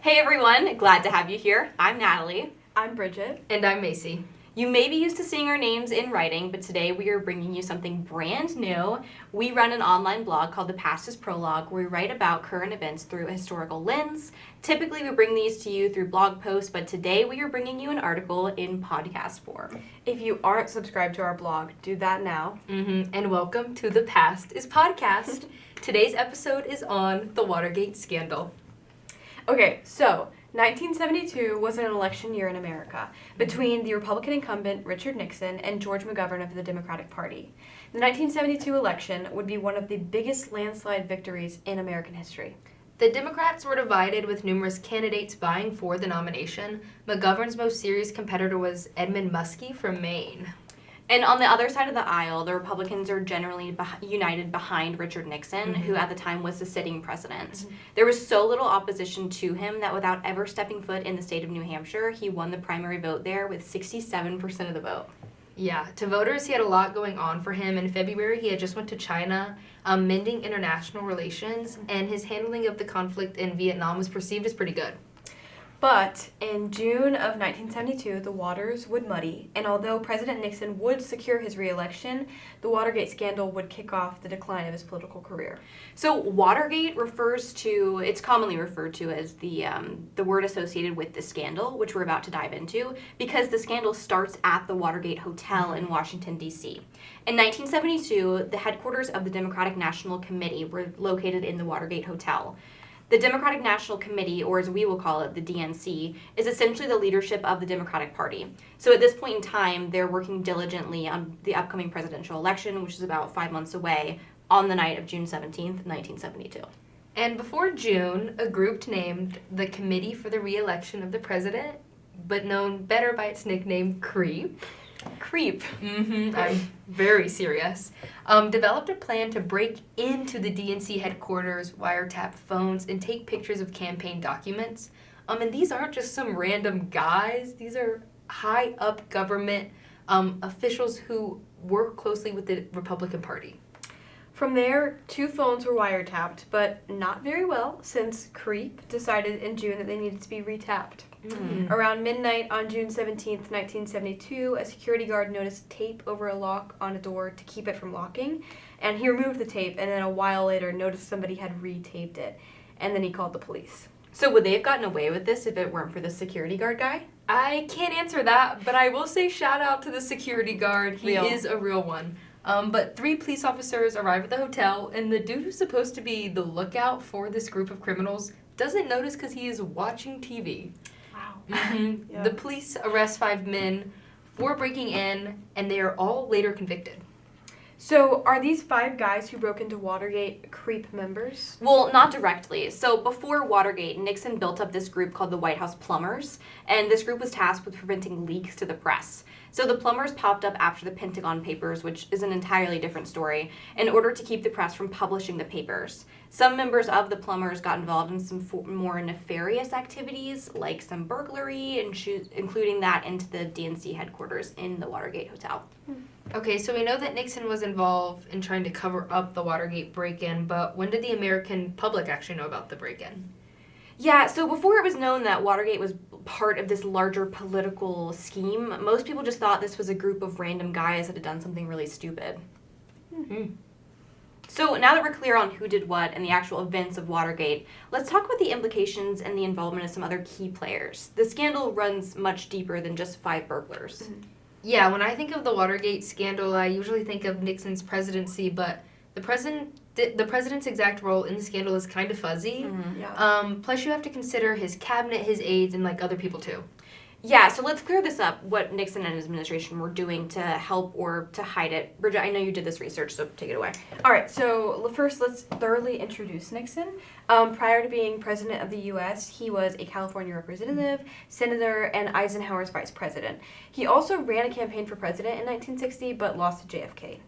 Hey everyone, glad to have you here. I'm Natalie. I'm Bridget. And I'm Macy. You may be used to seeing our names in writing, but today we are bringing you something brand new. We run an online blog called The Past is Prologue, where we write about current events through a historical lens. Typically, we bring these to you through blog posts, but today we are bringing you an article in podcast form. If you aren't subscribed to our blog, do that now. And welcome to The Past is Podcast. Today's episode is on the Watergate scandal. Okay, so 1972 was an election year in America between the Republican incumbent Richard Nixon and George McGovern of the Democratic Party. The 1972 election would be one of the biggest landslide victories in American history. The Democrats were divided with numerous candidates vying for the nomination. McGovern's most serious competitor was Edmund Muskie from Maine. And on the other side of the aisle, the Republicans are generally united behind Richard Nixon, who at the time was the sitting president. There was so little opposition to him that without ever stepping foot in the state of New Hampshire, he won the primary vote there with 67% of the vote. Yeah, to voters, he had a lot going on for him. In February, he had just went to China, mending international relations, and his handling of the conflict in Vietnam was perceived as pretty good. But in June of 1972, the waters would muddy, and although President Nixon would secure his re-election, the Watergate scandal would kick off the decline of his political career. So Watergate it's commonly referred to as the word associated with the scandal, which we're about to dive into, because the scandal starts at the Watergate Hotel in Washington, D.C. In 1972, the headquarters of the Democratic National Committee were located in the Watergate Hotel. The Democratic National Committee, or as we will call it, the DNC, is essentially the leadership of the Democratic Party. So at this point in time, they're working diligently on the upcoming presidential election, which is about 5 months away, on the night of June 17th, 1972. And before June, a group named the Committee for the Re-Election of the President, but known better by its nickname CREEP. Creep. I'm very serious. Developed a plan to break into the DNC headquarters, wiretap phones, and take pictures of campaign documents. And these aren't just some random guys. These are high-up government officials who work closely with the Republican Party. From there, 2 phones were wiretapped, but not very well, since CREEP decided in June that they needed to be retapped. Around midnight on June 17th, 1972, a security guard noticed tape over a lock on a door to keep it from locking, and he removed the tape, and then a while later noticed somebody had retaped it, and then he called the police. So would they have gotten away with this if it weren't for the security guard guy? I can't answer that, but I will say shout out to the security guard. He is a real one. But 3 police officers arrive at the hotel, and the dude who's supposed to be the lookout for this group of criminals doesn't notice because he is watching TV. Yeah. The police arrest 5 men for breaking in, and they are all later convicted. So, are these 5 guys who broke into Watergate CREEP members? Well, not directly. So before Watergate, Nixon built up this group called the White House Plumbers, and this group was tasked with preventing leaks to the press. So the Plumbers popped up after the Pentagon Papers, which is an entirely different story, in order to keep the press from publishing the papers. Some members of the Plumbers got involved in some more nefarious activities, like some burglary, including that into the DNC headquarters in the Watergate Hotel. Okay, so we know that Nixon was involved in trying to cover up the Watergate break-in, but when did the American public actually know about the break-in? Yeah, so before it was known that Watergate was part of this larger political scheme, most people just thought this was a group of random guys that had done something really stupid. So now that we're clear on who did what and the actual events of Watergate, let's talk about the implications and the involvement of some other key players. The scandal runs much deeper than just 5 burglars. Yeah, when I think of the Watergate scandal, I usually think of Nixon's presidency, but the president's exact role in the scandal is kind of fuzzy. Plus, you have to consider his cabinet, his aides, and other people too. Yeah, so let's clear this up, what Nixon and his administration were doing to help or to hide it. Bridget, I know you did this research, so take it away. All right, so first let's thoroughly introduce Nixon. Prior to being president of the U.S., he was a California representative, senator, and Eisenhower's vice president. He also ran a campaign for president in 1960, but lost to JFK.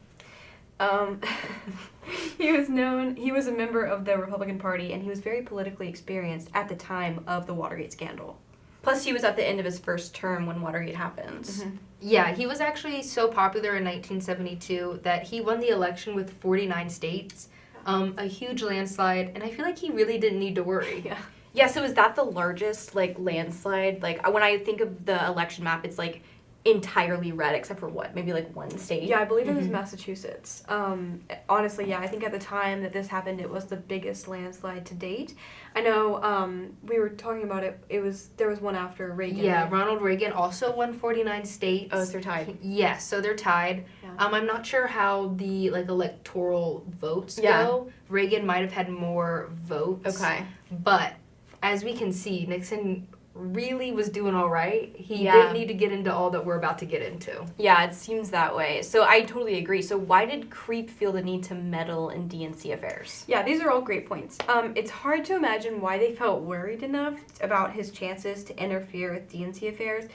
He was a member of the Republican Party, and he was very politically experienced at the time of the Watergate scandal. Plus, he was at the end of his first term when Watergate happened. Yeah, he was actually so popular in 1972 that he won the election with 49 states, a huge landslide, and I feel like he really didn't need to worry. Yeah, so is that the largest, like, landslide? Like, when I think of the election map, it's, like, entirely red except for what? Maybe, like, one state? Yeah, I believe it was Massachusetts. Honestly, yeah, I think at the time that this happened, it was the biggest landslide to date. I know we were talking about it. There was one after Reagan. Yeah, right? Ronald Reagan also won 49 states. Oh, so they're tied. Yes, so they're tied. Yeah. I'm not sure how the like electoral votes Yeah. go. Reagan might have had more votes. Okay. But as we can see, Nixon really was doing all right. He Yeah. didn't need to get into all that we're about to get into. Yeah, it seems that way. So I totally agree. So why did Creep feel the need to meddle in DNC affairs? Yeah, these are all great points. It's hard to imagine why they felt worried enough about his chances to interfere with DNC affairs,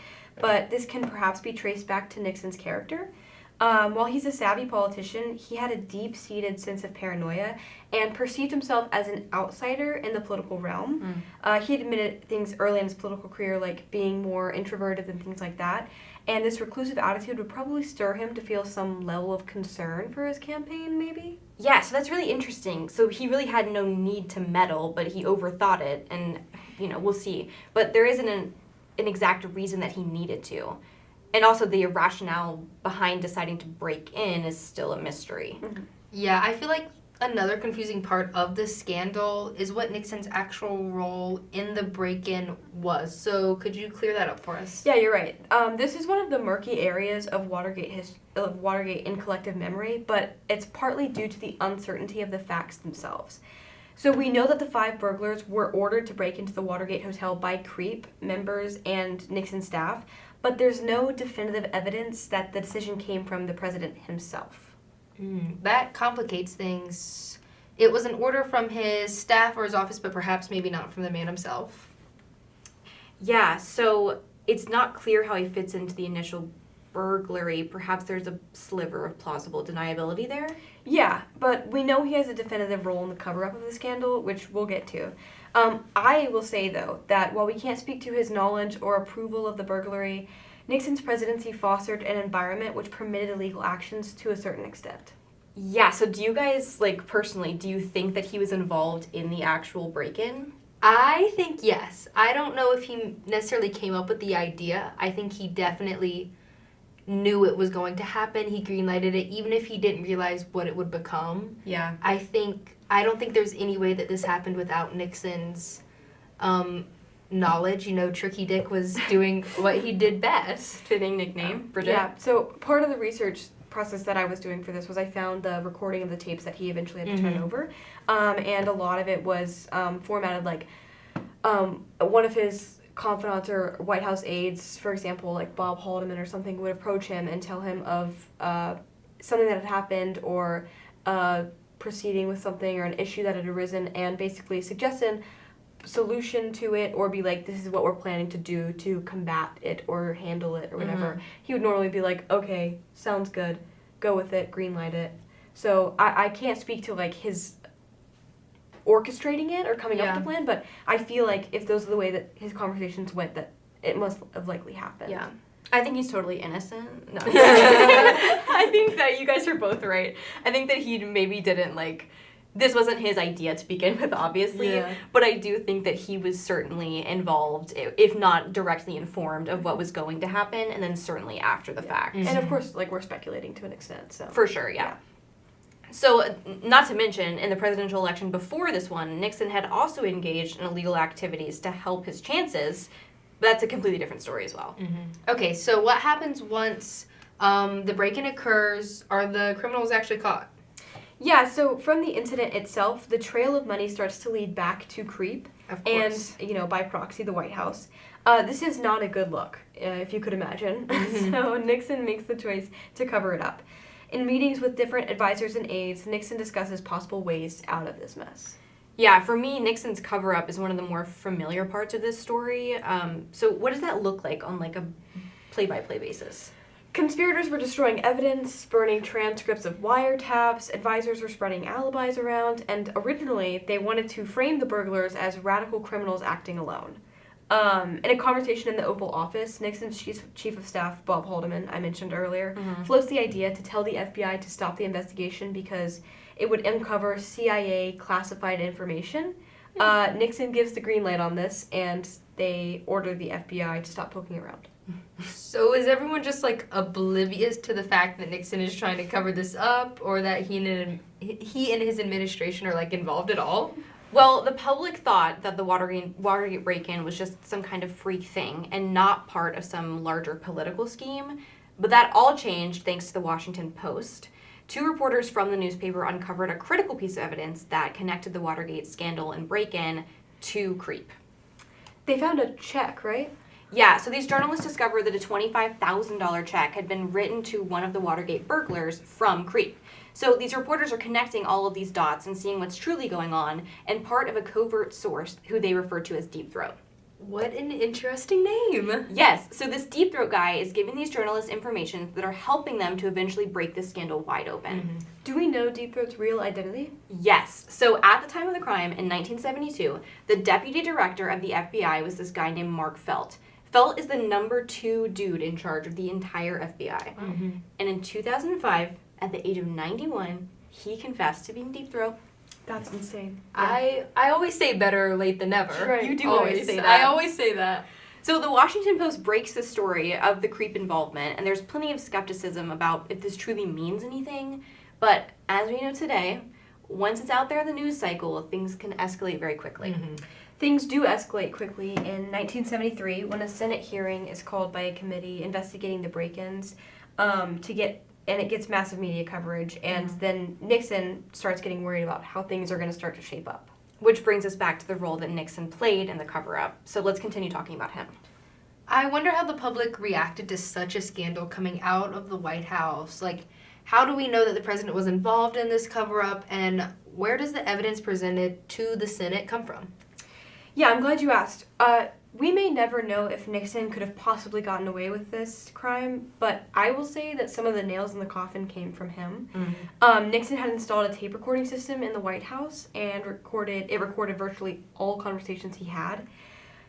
but this can perhaps be traced back to Nixon's character. While he's a savvy politician, he had a deep-seated sense of paranoia and perceived himself as an outsider in the political realm. He admitted things early in his political career, like being more introverted and things like that. And this reclusive attitude would probably stir him to feel some level of concern for his campaign, maybe? Yeah, so that's really interesting. So he really had no need to meddle, but he overthought it, and, we'll see. But there isn't an exact reason that he needed to. And also the rationale behind deciding to break in is still a mystery. Yeah, I feel like another confusing part of this scandal is what Nixon's actual role in the break-in was. So could you clear that up for us? Yeah, you're right. This is one of the murky areas of Watergate in collective memory, but it's partly due to the uncertainty of the facts themselves. So we know that the 5 burglars were ordered to break into the Watergate Hotel by Creep members and Nixon staff, but there's no definitive evidence that the decision came from the president himself. That complicates things. It was an order from his staff or his office, but perhaps maybe not from the man himself. Yeah, so it's not clear how he fits into the initial burglary. Perhaps there's a sliver of plausible deniability there? Yeah, but we know he has a definitive role in the cover-up of the scandal, which we'll get to. I will say, though, that while we can't speak to his knowledge or approval of the burglary, Nixon's presidency fostered an environment which permitted illegal actions to a certain extent. Yeah, so do you guys, personally, do you think that he was involved in the actual break-in? I think yes. I don't know if he necessarily came up with the idea. I think he definitely knew it was going to happen. He greenlighted it, even if he didn't realize what it would become. Yeah. I don't think there's any way that this happened without Nixon's knowledge. Tricky Dick was doing what he did best. Fitting nickname, Bridget? Yeah, so part of the research process that I was doing for this was I found the recording of the tapes that he eventually had to turn over, and a lot of it was formatted like one of his confidants or White House aides, for example, like Bob Haldeman or something, would approach him and tell him of something that had happened or proceeding with something or an issue that had arisen and basically suggest a solution to it or be like, this is what we're planning to do to combat it or handle it or whatever. He would normally be like, okay, sounds good, go with it, green light it. So I can't speak to his orchestrating it or coming up with a plan, but I feel like if those are the way that his conversations went, that it must have likely happened. Yeah. I think he's totally innocent. No. I think that you guys are both right. I think that he maybe didn't this wasn't his idea to begin with, obviously, but I do think that he was certainly involved, if not directly informed of what was going to happen, and then certainly after the fact. And of course, we're speculating to an extent, so. For sure, yeah. So, not to mention, in the presidential election before this one, Nixon had also engaged in illegal activities to help his chances, but that's a completely different story as well. Okay, so what happens once the break-in occurs? Are the criminals actually caught? Yeah, so from the incident itself, the trail of money starts to lead back to Creep. Of course. And, by proxy, the White House. This is not a good look, if you could imagine. So Nixon makes the choice to cover it up. In meetings with different advisors and aides, Nixon discusses possible ways out of this mess. Yeah, for me, Nixon's cover-up is one of the more familiar parts of this story. So what does that look like on, a play-by-play basis? Conspirators were destroying evidence, burning transcripts of wiretaps, advisors were spreading alibis around, and originally they wanted to frame the burglars as radical criminals acting alone. In a conversation in the Oval Office, Nixon's chief of staff, Bob Haldeman, I mentioned earlier, floats the idea to tell the FBI to stop the investigation because it would uncover CIA classified information. Nixon gives the green light on this, and they order the FBI to stop poking around. So is everyone just like oblivious to the fact that Nixon is trying to cover this up, or that he and his administration are like involved at all? Well, the public thought that the Watergate break-in was just some kind of freak thing and not part of some larger political scheme. But that all changed thanks to the Washington Post. 2 reporters from the newspaper uncovered a critical piece of evidence that connected the Watergate scandal and break-in to creep. They found a check, right? Yeah, so these journalists discovered that a $25,000 check had been written to one of the Watergate burglars from Creep. So these reporters are connecting all of these dots and seeing what's truly going on, and part of a covert source who they refer to as Deep Throat. What an interesting name. Yes, so this Deep Throat guy is giving these journalists information that are helping them to eventually break this scandal wide open. Mm-hmm. Do we know Deep Throat's real identity? Yes. So at the time of the crime in 1972, the deputy director of the FBI was this guy named Mark Felt. Felt is the number 2 dude in charge of the entire FBI. Mm-hmm. And in 2005, at the age of 91, he confessed to being Deep Throat. That's insane. I always say better late than never. Right. You do always say that. I always say that. So the Washington Post breaks the story of the Creep involvement, and there's plenty of skepticism about if this truly means anything. But as we know today, once it's out there in the news cycle, things can escalate very quickly. Mm-hmm. Things do escalate quickly in 1973 when a Senate hearing is called by a committee investigating the break-ins and it gets massive media coverage, and then Nixon starts getting worried about how things are going to start to shape up. Which brings us back to the role that Nixon played in the cover-up. So let's continue talking about him. I wonder how the public reacted to such a scandal coming out of the White House. Like, how do we know that the president was involved in this cover-up, and where does the evidence presented to the Senate come from? Yeah, I'm glad you asked. We may never know if Nixon could have possibly gotten away with this crime, but I will say that some of the nails in the coffin came from him. Mm-hmm. Nixon had installed a tape recording system in the White House and recorded virtually all conversations he had.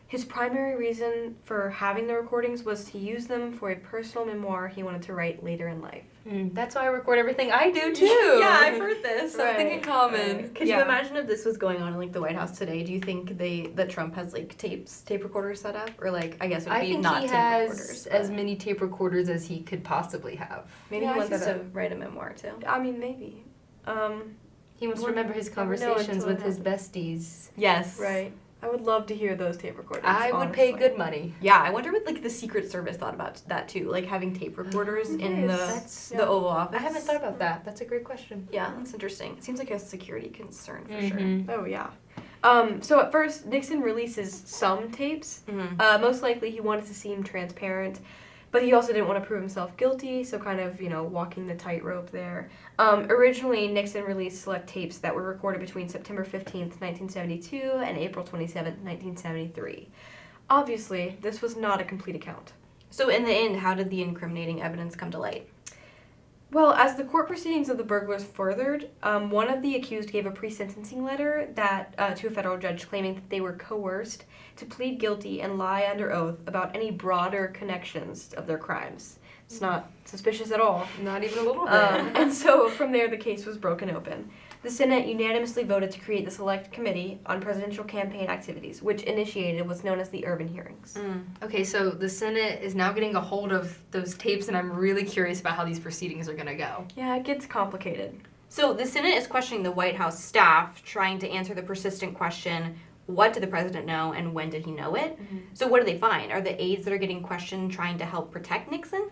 His primary reason for having the recordings was to use them for a personal memoir he wanted to write later in life. That's why I record everything I do, too. Yeah, I've heard this. Something in common. Could you imagine if this was going on in like the White House today? Do you think that Trump has like tape recorders set up, or like I guess it would I be think not he tape has recorders? as many tape recorders as he could possibly have. Maybe Yeah, he I wants see to that. write a memoir too. I mean, maybe. He wants to We'll remember his never know conversations until with it his happens. besties. Yes. Right. I would love to hear those tape recordings. I would pay honestly. good money. Yeah, I wonder what like the Secret Service thought about that too, like having tape recorders in Nice. the Oval Office. I haven't thought about that. That's a great question. Yeah, that's interesting. It seems like a security concern for Mhm. Oh, yeah. So at first, Nixon releases some tapes. sure. Mm-hmm. Most likely he wanted to seem transparent, but he also didn't want to prove himself guilty, so kind of, walking the tightrope there. Originally, Nixon released select tapes that were recorded between September 15th, 1972 and April 27th, 1973. Obviously, this was not a complete account. So in the end, how did the incriminating evidence come to light? Well, as the court proceedings of the burglars furthered, one of the accused gave a pre-sentencing letter to a federal judge claiming that they were coerced to plead guilty and lie under oath about any broader connections of their crimes. It's not suspicious at all. Not even a little bit. And so from there, the case was broken open. The Senate unanimously voted to create the Select Committee on Presidential Campaign Activities, which initiated what's known as the Urban Hearings. Okay, so the Senate is now getting a hold of those tapes, and I'm really curious about how these proceedings are going to go. Yeah, it gets complicated. So the Senate is questioning the White House staff, trying to answer the persistent question, what did the president know and when did he know it? So what do they find? Are the aides that are getting questioned trying to help protect Nixon?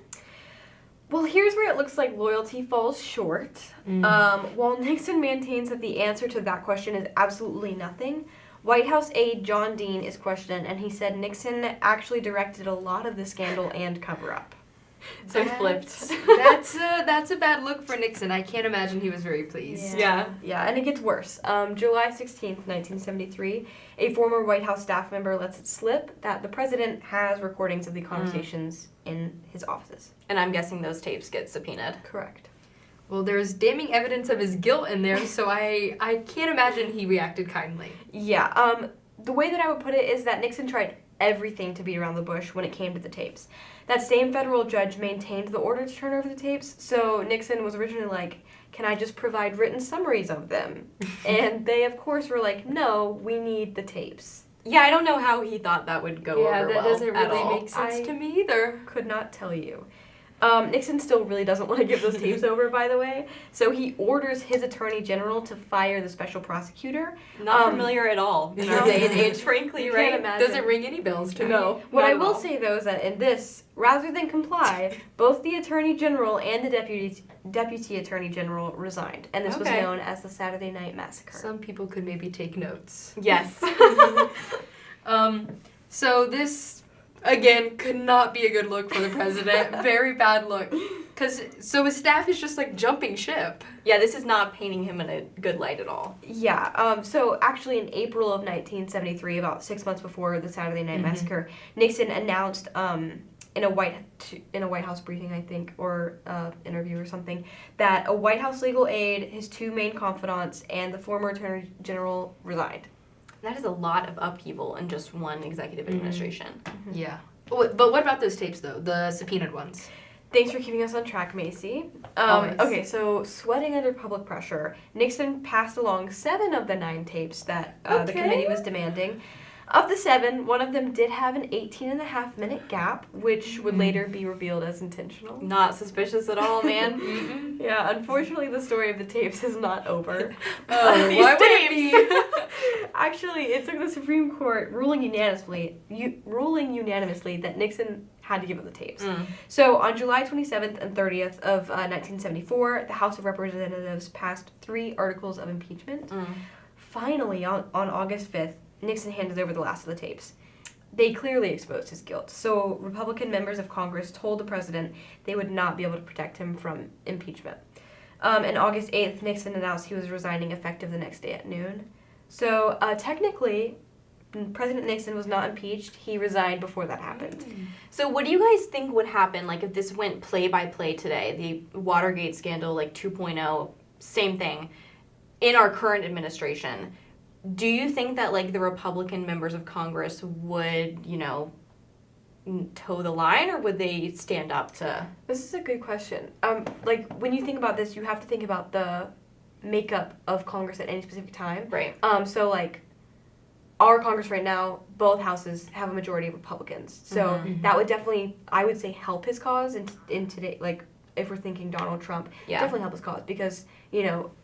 Well, here's where it looks like loyalty falls short. While Nixon maintains that the answer to that question is absolutely nothing, White House aide John Dean is questioned, and he said Nixon actually directed a lot of the scandal and cover-up. So flipped. That's a bad look for Nixon. I can't imagine he was very pleased. Yeah. Yeah, and it gets worse. July 16th, 1973, a former White House staff member lets it slip that the president has recordings of the conversations in his offices. And I'm guessing those tapes get subpoenaed. Correct. Well, there's damning evidence of his guilt in there, so I can't imagine he reacted kindly. Yeah, the way that I would put it is that Nixon tried everything to beat around the bush when it came to the tapes. That same federal judge maintained the order to turn over the tapes, so Nixon was originally like, can I just provide written summaries of them? And they, of course, were like, no, we need the tapes. Yeah, I don't know how he thought that would go over that well doesn't at really all. make sense I- to me either. Could not tell you. Nixon still really doesn't want to give those tapes over, by the way. So he orders his attorney general to fire the special prosecutor. Not Um, familiar at all in no. our day and age, frankly, You right? can't imagine. Doesn't ring any bells to me. No. What not I at will all. say, though, is that in this, rather than comply, both the attorney general and the deputy attorney general resigned. And this was Okay. known as the Saturday Night Massacre. Some people could maybe take notes. Yes. So this, again, could not be a good look for the president. Very bad look. So his staff is just like jumping ship. Yeah, this is not painting him in a good light at all. Yeah, so actually in April of 1973, about 6 months before the Saturday Night Massacre, Nixon announced in a White House briefing, I think, or interview or something, that a White House legal aide, his two main confidants, and the former Attorney General resigned. That is a lot of upheaval in just one executive administration. Yeah. But what about those tapes, though? The subpoenaed ones? Thanks for keeping us on track, Macy. Always. Okay, so sweating under public pressure, Nixon passed along 7 of the 9 tapes that the Okay. committee was demanding. Of the 7, one of them did have an 18-and-a-half-minute gap, which would later be revealed as intentional. Not suspicious at all, man. Yeah, unfortunately, the story of the tapes is not over. Oh, These why would it be? Actually, it took the Supreme Court ruling unanimously that Nixon had to give up the tapes. So on July 27th and 30th of 1974, the House of Representatives passed 3 articles of impeachment. Finally, on August 5th, Nixon handed over the last of the tapes. They clearly exposed his guilt. So Republican members of Congress told the president they would not be able to protect him from impeachment. And August 8th, Nixon announced he was resigning effective the next day at noon. So technically, President Nixon was not impeached. He resigned before that happened. So what do you guys think would happen, like, if this went play by play today? The Watergate scandal, like 2.0, same thing, in our current administration. Do you think that, like, the Republican members of Congress would, toe the line, or would they stand up to... This is a good question. Like, when you think about this, you have to think about the makeup of Congress at any specific time. Right. So, like, our Congress right now, both houses have a majority of Republicans. So that would definitely, I would say, help his cause in today, like, if we're thinking Donald Trump, Yeah. definitely help his cause because,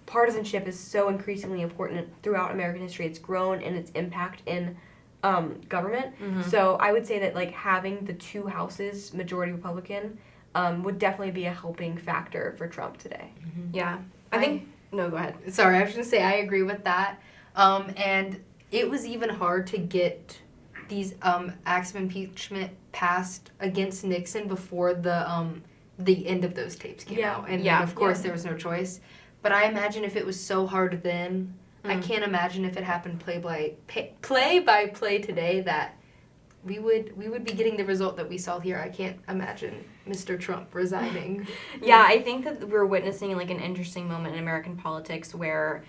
partisanship is so increasingly important throughout American history. It's grown in its impact in government. So I would say that, like, having the 2 houses majority Republican would definitely be a helping factor for Trump today. Yeah. I think... No, go ahead. Sorry, I was going to say I agree with that. And it was even hard to get these acts of impeachment passed against Nixon before the end of those tapes came Yeah. out. And Yeah. then, of course, there was no choice. But I imagine if it was so hard then, I can't imagine if it happened play by play today that we would be getting the result that we saw here. I can't imagine Mr. Trump resigning. Yeah, I think that we're witnessing, like, an interesting moment in American politics where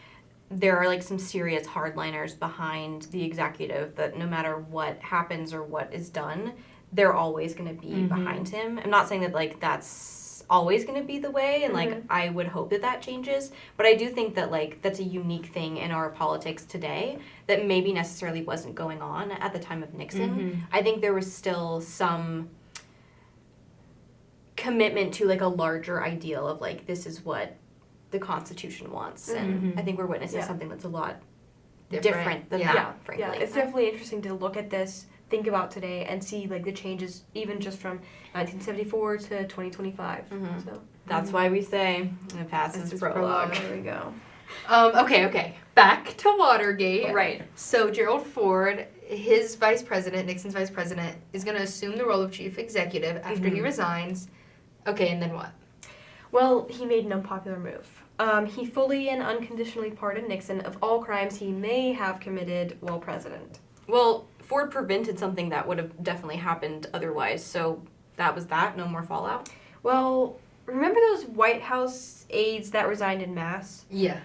there are, like, some serious hardliners behind the executive that no matter what happens or what is done, they're always going to be behind him. I'm not saying that, like, that's always going to be the way, and, like, I would hope that that changes, but I do think that, like, that's a unique thing in our politics today that maybe necessarily wasn't going on at the time of Nixon. I think there was still some commitment to, like, a larger ideal of, like, this is what the Constitution wants, and I think we're witnessing something that's a lot different than that, frankly. Yeah, it's definitely interesting to look at this, think about today, and see, like, the changes even just from 1974 to 2025. So That's why we say the past is prologue. there we go. Okay. Back to Watergate. Right. So Gerald Ford, his vice president, Nixon's vice president, is going to assume the role of chief executive after he resigns. Okay, and then what? Well, he made an unpopular move. He fully and unconditionally pardoned Nixon of all crimes he may have committed while president. Well, Ford prevented something that would have definitely happened otherwise, so that was that. No more fallout. Well, remember those White House aides that resigned en masse? Yeah.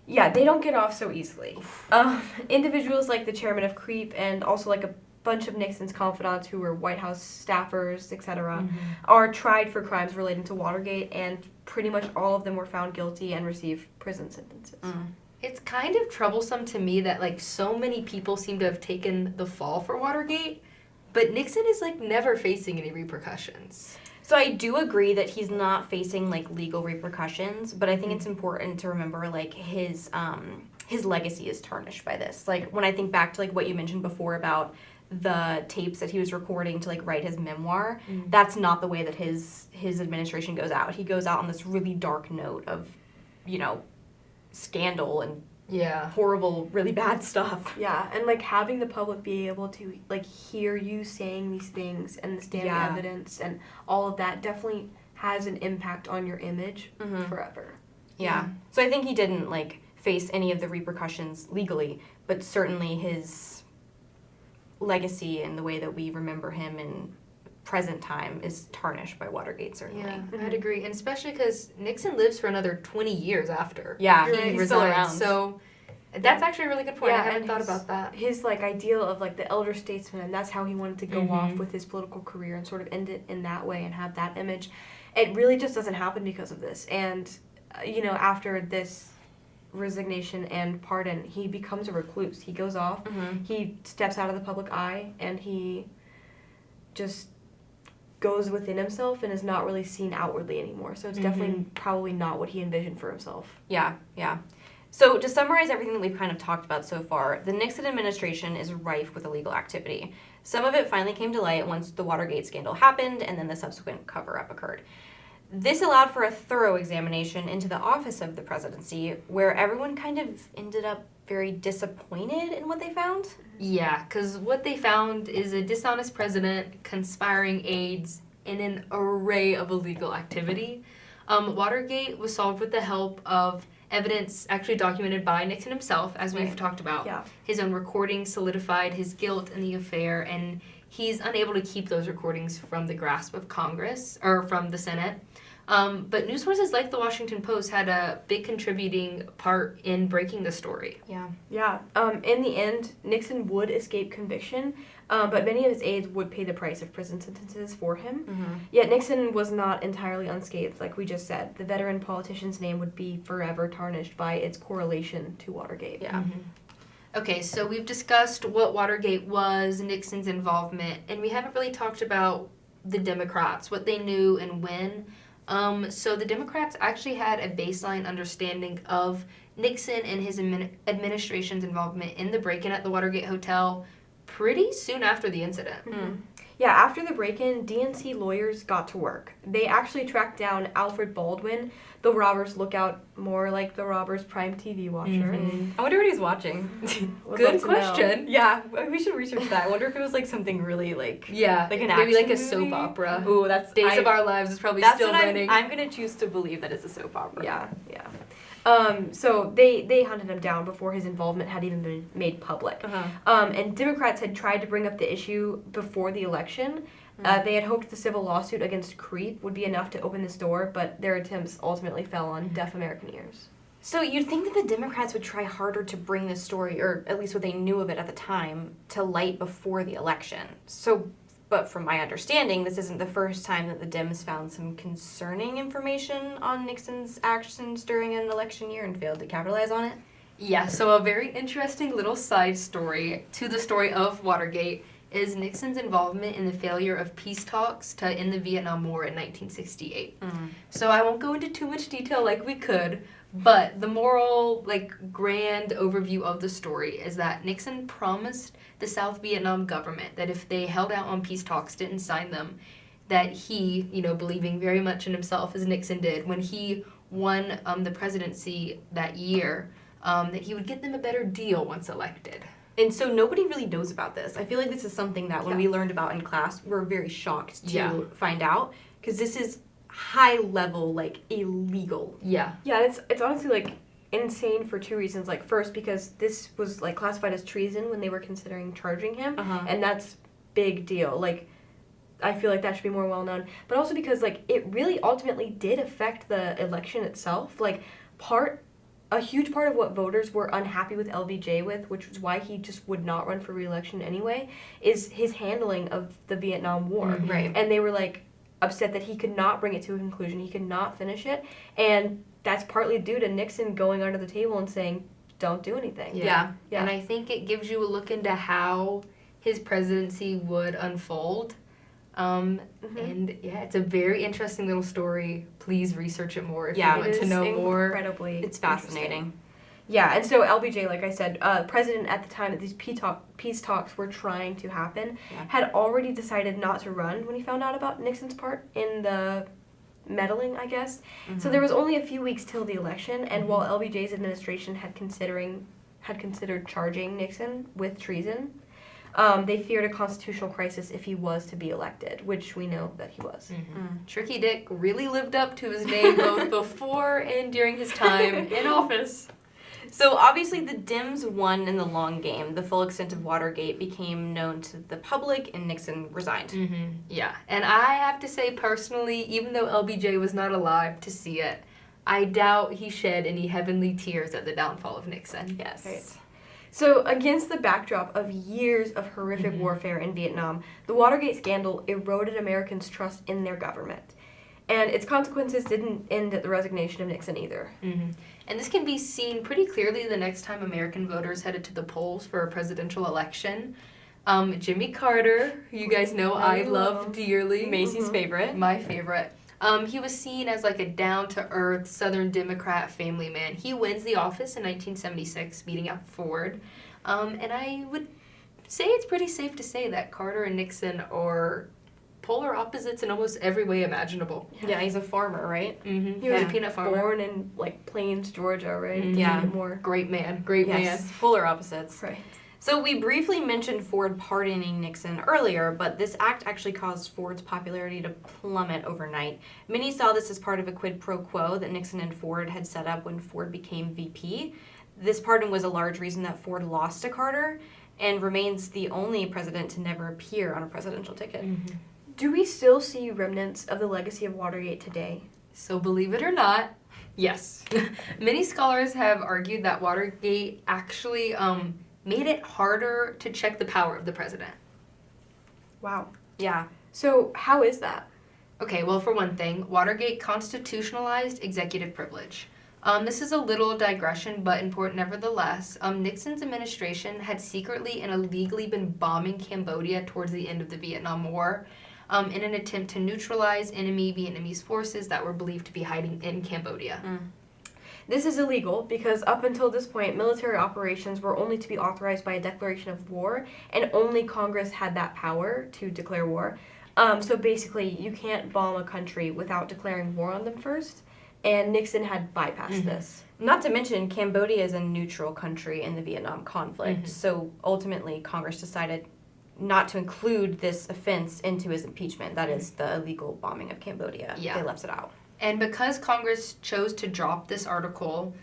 Yeah, they don't get off so easily. Individuals like the chairman of CREEP and also like a bunch of Nixon's confidants who were White House staffers, etc., are tried for crimes relating to Watergate and pretty much all of them were found guilty and received prison sentences. It's kind of troublesome to me that, like, so many people seem to have taken the fall for Watergate, but Nixon is, like, never facing any repercussions. So I do agree that he's not facing, like, legal repercussions, but I think it's important to remember, like, his legacy is tarnished by this. Like, when I think back to, like, what you mentioned before about the tapes that he was recording to, like, write his memoir, that's not the way that his administration goes out. He goes out on this really dark note of, you know, scandal and horrible, really bad stuff. Yeah, and like having the public be able to like hear you saying these things and the stand evidence and all of that definitely has an impact on your image forever. Yeah. So I think he didn't like face any of the repercussions legally, but certainly his legacy and the way that we remember him in present time is tarnished by Watergate, certainly. Yeah, I'd agree. And especially because Nixon lives for another 20 years after he resigned. still around. So that's actually a really good point. I haven't thought about that. His like ideal of like the elder statesman, and that's how he wanted to go off with his political career and sort of end it in that way and have that image. It really just doesn't happen because of this. And you know, after this resignation and pardon, he becomes a recluse. He goes off. He steps out of the public eye, and he just goes within himself and is not really seen outwardly anymore. So it's definitely probably not what he envisioned for himself. Yeah. So to summarize everything that we've kind of talked about so far, the Nixon administration is rife with illegal activity. Some of it finally came to light once the Watergate scandal happened and then the subsequent cover-up occurred. This allowed for a thorough examination into the office of the presidency, where everyone kind of ended up very disappointed in what they found. Yeah, because what they found is a dishonest president, conspiring aides, and an array of illegal activity. Watergate was solved with the help of evidence actually documented by Nixon himself, as we've talked about. Yeah. His own recordings solidified his guilt in the affair, and he's unable to keep those recordings from the grasp of Congress, or from the Senate. But news sources like the Washington Post had a big contributing part in breaking the story. Yeah. In the end, Nixon would escape conviction, but many of his aides would pay the price of prison sentences for him. Yet Nixon was not entirely unscathed, like we just said. The veteran politician's name would be forever tarnished by its correlation to Watergate. Okay, so we've discussed what Watergate was, Nixon's involvement, and we haven't really talked about the Democrats, what they knew and when. So the Democrats actually had a baseline understanding of Nixon and his administration's involvement in the break-in at the Watergate Hotel pretty soon after the incident. Yeah, after the break-in, DNC lawyers got to work. They actually tracked down Alfred Baldwin, the robber's lookout, more like the robber's prime TV watcher. I wonder what he's watching. Good question. Yeah, we should research that. I wonder if it was like something really like Like an maybe action like a movie? soap opera. Ooh, that's Days of Our Lives is probably that's still what running. I'm gonna choose to believe that it's a soap opera. Yeah. So they hunted him down before his involvement had even been made public. And Democrats had tried to bring up the issue before the election. They had hoped the civil lawsuit against Creep would be enough to open this door, but their attempts ultimately fell on deaf American ears. So you'd think that the Democrats would try harder to bring this story, or at least what they knew of it at the time, to light before the election. But from my understanding, this isn't the first time that the Dems found some concerning information on Nixon's actions during an election year and failed to capitalize on it. Yeah, so a very interesting little side story to the story of Watergate is Nixon's involvement in the failure of peace talks to end the Vietnam War in 1968. So I won't go into too much detail like we could, but the moral, grand overview of the story is that Nixon promised the South Vietnam government that if they held out on peace talks, didn't sign them, that he, believing very much in himself as Nixon did, when he won the presidency that year, that he would get them a better deal once elected. And so nobody really knows about this. I feel like this is something that when we learned about in class, we're very shocked to find out, because this is high level, illegal. Yeah, it's honestly, insane for two reasons. First, because this was, classified as treason when they were considering charging him, and that's big deal. I feel like that should be more well known. But also because, it really ultimately did affect the election itself. A huge part of what voters were unhappy with LBJ with, which was why he just would not run for re-election anyway, is his handling of the Vietnam War. Right. And they were like, upset that he could not bring it to a conclusion. He could not finish it. And that's partly due to Nixon going under the table and saying, don't do anything. Yeah. Yeah. And I think it gives you a look into how his presidency would unfold. And yeah, it's a very interesting little story. Please research it more if you want to know more. Incredibly It's fascinating. Yeah, and so LBJ, like I said, president at the time that these peace talks were trying to happen, had already decided not to run when he found out about Nixon's part in the meddling, I guess. So there was only a few weeks till the election, and while LBJ's administration had considered charging Nixon with treason, they feared a constitutional crisis if he was to be elected, which we know that he was. Tricky Dick really lived up to his name both before and during his time in office. So obviously the Dems won in the long game. The full extent of Watergate became known to the public and Nixon resigned. Yeah, and I have to say personally, even though LBJ was not alive to see it, I doubt he shed any heavenly tears at the downfall of Nixon. Yes. Right. So against the backdrop of years of horrific warfare in Vietnam, the Watergate scandal eroded Americans' trust in their government. And its consequences didn't end at the resignation of Nixon either. And this can be seen pretty clearly the next time American voters headed to the polls for a presidential election. Jimmy Carter, who you guys know I love dearly. Macy's favorite. My favorite. He was seen as like a down-to-earth Southern Democrat family man. He wins the office in 1976, beating out Ford. And I would say it's pretty safe to say that Carter and Nixon are polar opposites in almost every way imaginable. Yeah, he's a farmer, right? He was a peanut farmer. born in like Plains, Georgia, right? Yeah. More. Great man. Great man. Polar opposites. Right. So we briefly mentioned Ford pardoning Nixon earlier, but this act actually caused Ford's popularity to plummet overnight. Many saw this as part of a quid pro quo that Nixon and Ford had set up when Ford became VP. This pardon was a large reason that Ford lost to Carter and remains the only president to never appear on a presidential ticket. Do we still see remnants of the legacy of Watergate today? So believe it or not, yes. Many scholars have argued that Watergate actually made it harder to check the power of the president. Wow. Yeah. So how is that? Okay, well, for one thing, Watergate constitutionalized executive privilege. This is a little digression, but important nevertheless. Nixon's administration had secretly and illegally been bombing Cambodia towards the end of the Vietnam War in an attempt to neutralize enemy Vietnamese forces that were believed to be hiding in Cambodia. This is illegal because up until this point, military operations were only to be authorized by a declaration of war, and only Congress had that power to declare war. So basically, you can't bomb a country without declaring war on them first, and Nixon had bypassed this. Not to mention, Cambodia is a neutral country in the Vietnam conflict, so ultimately Congress decided not to include this offense into his impeachment. That is the illegal bombing of Cambodia. Yeah. They left it out. And because Congress chose to drop this article,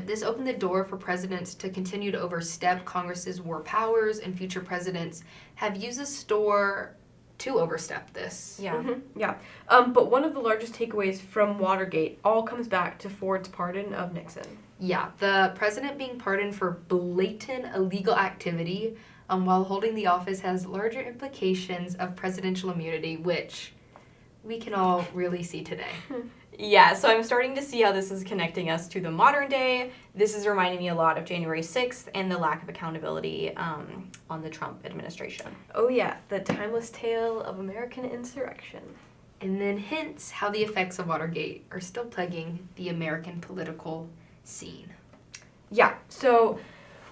this opened the door for presidents to continue to overstep Congress's war powers, and future presidents have used this door to overstep this. Yeah. Yeah. But one of the largest takeaways from Watergate all comes back to Ford's pardon of Nixon. Yeah, the president being pardoned for blatant illegal activity while holding the office has larger implications of presidential immunity, which we can all really see today. Yeah, so I'm starting to see how this is connecting us to the modern day. This is reminding me a lot of January 6th and the lack of accountability on the Trump administration. Oh yeah, the timeless tale of American insurrection. And then hints how the effects of Watergate are still plaguing the American political scene. Yeah, so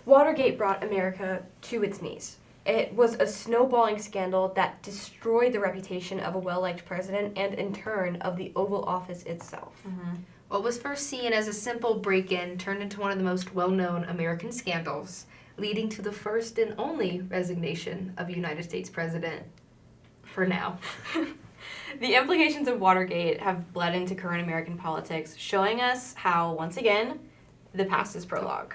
Watergate brought America to its knees. It was a snowballing scandal that destroyed the reputation of a well-liked president and, in turn, of the Oval Office itself. What was first seen as a simple break-in turned into one of the most well-known American scandals, leading to the first and only resignation of a United States president for now. The implications of Watergate have bled into current American politics, showing us how, once again, the past is prologue.